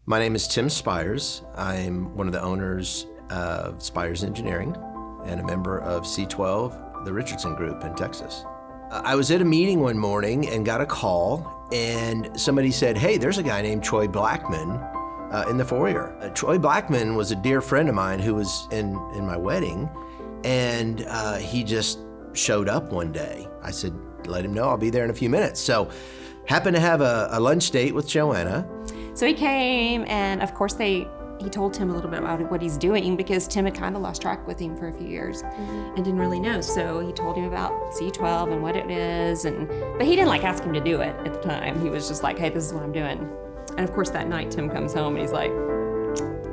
My name is Tim Spiars. I'm one of the owners of Spiars Engineering and a member of C12, the Richardson Group in Texas. I was at a meeting one morning and got a call, and somebody said, hey, there's a guy named Troy Blackman in the foyer. Troy Blackman was a dear friend of mine who was in my wedding, and he just showed up one day. I said, let him know I'll be there in a few minutes. So happened to have a lunch date with Joanna. So he came, and of course he told Tim a little bit about what he's doing, because Tim had kind of lost track with him for a few years and didn't really know. So he told him about C12 and what it is, but he didn't ask him to do it at the time. He was just like, hey, this is what I'm doing. And of course that night Tim comes home and he's like,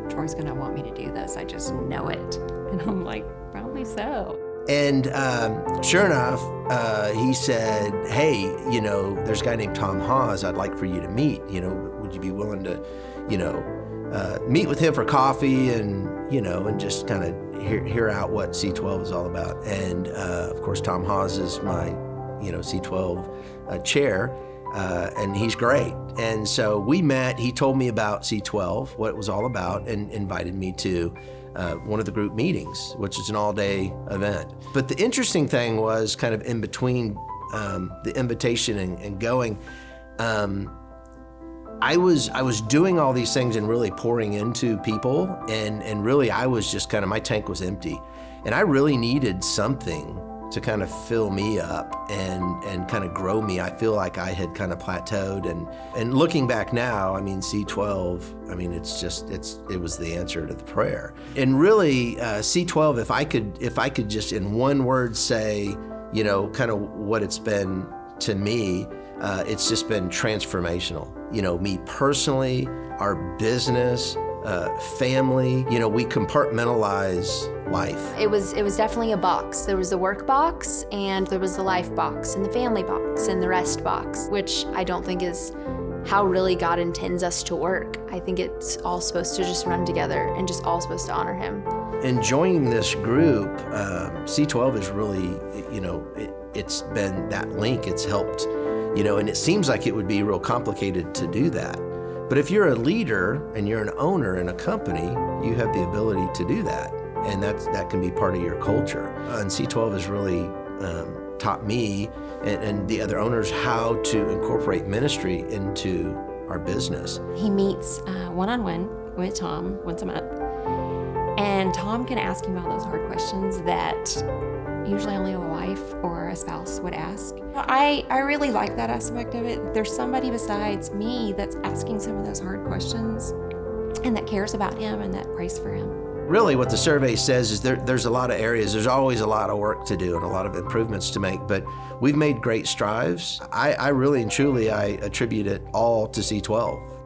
Troy's gonna want me to do this, I just know it. And I'm like, probably so. And sure enough, he said, hey, there's a guy named Tom Hawes I'd like for you to meet. Would you be willing to, meet with him for coffee and just kind of hear out what C12 is all about. And of course, Tom Hawes is my, C12 chair, and he's great. And so we met, he told me about C12, what it was all about, and invited me to one of the group meetings, which is an all-day event. But the interesting thing was kind of in between the invitation and going, I was doing all these things and really pouring into people, and really I was just my tank was empty. And I really needed something to kind of fill me up and kind of grow me. I feel like I had kind of plateaued, and looking back now, C12, it was the answer to the prayer. And really, C12, if I could just in one word say, kind of what it's been to me, it's just been transformational. Me personally, our business, family, we compartmentalize life. It was definitely a box. There was the work box, and there was the life box, and the family box, and the rest box, which I don't think is how really God intends us to work. I think it's all supposed to just run together and just all supposed to honor Him. In joining this group, C12 is really, it's been that link. It's helped, and it seems like it would be real complicated to do that. But if you're a leader and you're an owner in a company, you have the ability to do that. And that can be part of your culture. And C12 has really taught me and the other owners how to incorporate ministry into our business. He meets one-on-one with Tom once a month. And Tom can ask him all those hard questions that usually only a wife or a spouse would ask. I really like that aspect of it. There's somebody besides me that's asking some of those hard questions and that cares about him and that prays for him. Really what the survey says is there's a lot of areas, there's always a lot of work to do and a lot of improvements to make, but we've made great strides. I really and truly, I attribute it all to C12.